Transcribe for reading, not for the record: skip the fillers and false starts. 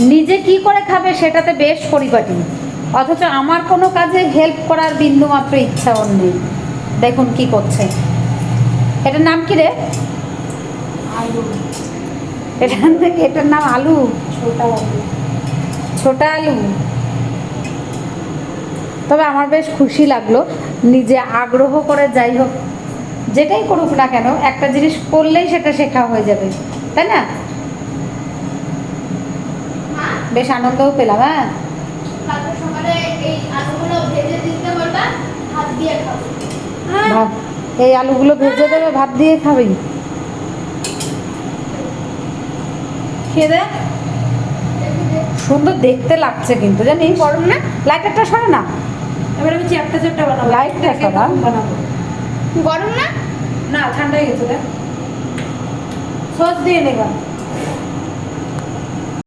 নিজে কি করে খাবে সেটাতে বেশ পরিপাটি, অথচ আমার কোনো কাজে হেল্প করার বিন্দু মাত্র ইচ্ছা ওর নেই। দেখুন কি করছে। এটার নাম কি রে? আলু। এটার নাম আলু? ছোটা আলু। ছোটা আলু। তবে আমার বেশ খুশি লাগলো, নিজে আগ্রহ করে যাই হোক যেটাই করুক না কেন একটা জিনিস করলেই সেটা শেখা হয়ে যাবে, তাই না? বেশ আনন্দও পেলাম। হ্যাঁ, কালকে সকালে এই আলুগুলো ভেজে দিতে বলবা, ভাত দিয়ে খাবো। ভাত, এই আলুগুলো ভেজে দেবে, ভাত দিয়ে খাবি? খেয়ে দে। সুন্দর দেখতে লাগছে কিন্তু, জানিস? গরম না? লাইটারটা সরে না, এবার আমি চ্যাপটা চ্যাপটা বানাবো। লাইটটা সরা। বানাবো। গরম না? না, ঠান্ডা হয়ে গেছে। দেখ, সস দিয়ে নেবা।